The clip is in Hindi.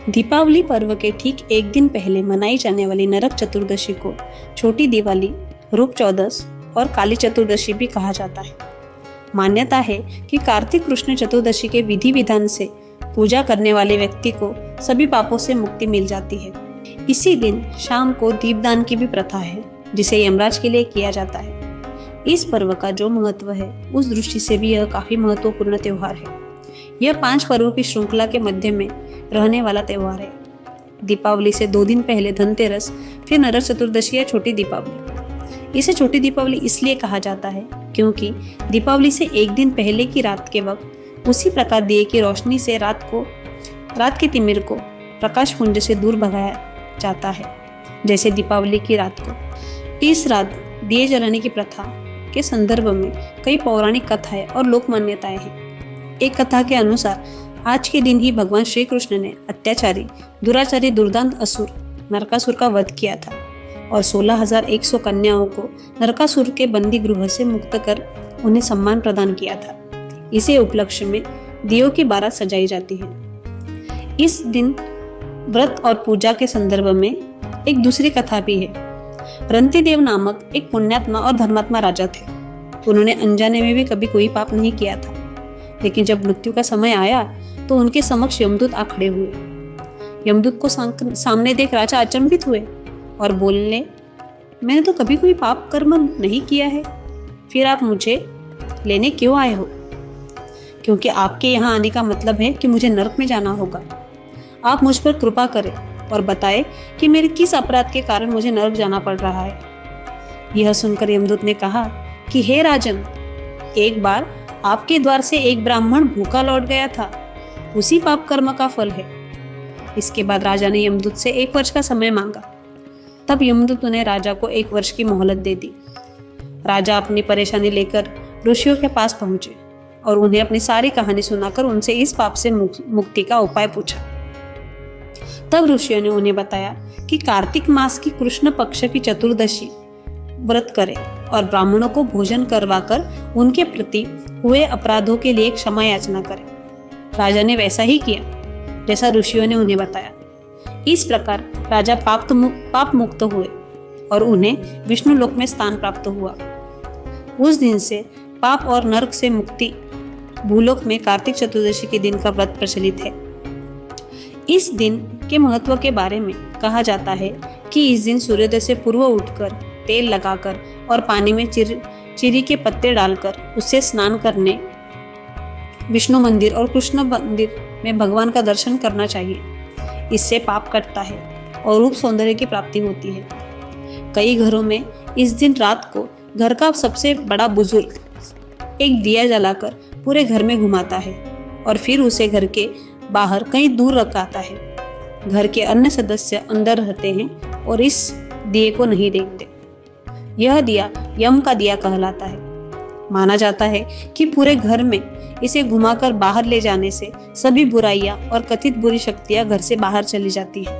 दीपावली पर्व के ठीक एक दिन पहले मनाई जाने वाली नरक चतुर्दशी को छोटी दिवाली, रूप चौदस और काली चतुर्दशी भी कहा जाता है। मान्यता है कि कार्तिक कृष्ण चतुर्दशी के विधि विधान से पूजा करने वाले व्यक्ति को सभी पापों से मुक्ति मिल जाती है। इसी दिन शाम को दीपदान की भी प्रथा है, जिसे यमराज के लिए किया जाता है। इस पर्व का जो महत्व है, उस दृष्टि से भी यह काफी महत्वपूर्ण त्योहार है। यह 5 पर्वों की श्रृंखला के मध्य में रहने वाला त्योहार है। दीपावली से 2 दिन पहले धनतेरस, फिर नरक चतुर्दशी या छोटी दीपावली। इसे छोटी दीपावली इसलिए कहा जाता है क्योंकि दीपावली से एक दिन पहले की रात के वक्त उसी प्रकार दिए की रोशनी से रात के तिमिर को प्रकाश पुंज से दूर भगाया जाता है, जैसे दीपावली की रात को। इस रात दिए जलाने की प्रथा के संदर्भ में कई पौराणिक कथाएं और लोक मान्यताएं हैं। एक कथा के अनुसार आज के दिन ही भगवान श्री कृष्ण ने अत्याचारी, दुराचारी, दुर्दांत असुर नरकासुर का वध किया था और 16,100 कन्याओं को नरकासुर के बंदी गृह से मुक्त कर उन्हें सम्मान प्रदान किया था। इसे उपलक्ष्य में दियों की बारात सजाई जाती है। इस दिन व्रत और पूजा के संदर्भ में एक दूसरी कथा भी है। रंतिदेव नामक एक पुण्यात्मा और धर्मात्मा राजा थे। उन्होंने अनजाने में भी कभी कोई पाप नहीं किया था, लेकिन जब मृत्यु का समय आया तो उनके समक्ष यमदूत आ खड़े हुए। यमदूत को सामने देख राजा अचंभित हुए और बोलने, मैंने तो कभी कोई पाप कर्म नहीं किया है, फिर आप मुझे लेने क्यों आए हो? क्योंकि आपके यहाँ आने का मतलब है कि मुझे नरक में जाना होगा। आप मुझ पर कृपा करें और बताएं कि मेरे किस अपराध के कारण मुझे नरक जाना पड़ रहा है। यह सुनकर यमदूत ने कहा कि हे राजन, एक बार आपके द्वार से एक ब्राह्मण भूखा लौट गया था, उसी पाप कर्म का फल है। इसके बाद राजा ने यमदूत से 1 वर्ष का समय मांगा। तब यमदूत ने राजा को 1 वर्ष की मोहलत दे दी। राजा अपनी परेशानी लेकर ऋषियों के पास पहुंचे और उन्हें अपनी सारी कहानी सुनाकर उनसे इस पाप से मुक्ति का उपाय पूछा। तब ऋषियों ने उन्हें बताया कि कार्तिक मास की कृष्ण पक्ष की चतुर्दशी व्रत करें और ब्राह्मणों को भोजन करवाकर उनके प्रति हुए अपराधों के लिए क्षमा याचना करें। राजा ने वैसा ही किया जैसा ऋषियों ने उन्हें बताया। इस प्रकार राजा पाप मुक्त हुए और उन्हें विष्णु लोक में स्थान प्राप्त हुआ। उस दिन से पाप और नरक से मुक्ति भूलोक में कार्तिक चतुर्दशी के दिन का व्रत प्रचलित है। इस दिन के महत्व के बारे में कहा जाता है कि इस दिन सूर्योदय से पूर्व उठकर तेल लगाकर और पानी में चीरी के पत्ते डालकर उससे स्नान करने विष्णु मंदिर और कृष्ण मंदिर में भगवान का दर्शन करना चाहिए। इससे पाप कटता है और रूप सौंदर्य की प्राप्ति होती है। कई घरों में इस दिन रात को घर का सबसे बड़ा बुजुर्ग एक दिया जलाकर पूरे घर में घुमाता है और फिर उसे घर के बाहर कहीं दूर रखाता है। घर के अन्य सदस्य अंदर रहते हैं और इस दिए को नहीं देखते। यह दिया यम का दिया कहलाता है। माना जाता है कि पूरे घर में इसे घुमाकर बाहर ले जाने से सभी बुराइयां और कथित बुरी शक्तियां घर से बाहर चली जाती है।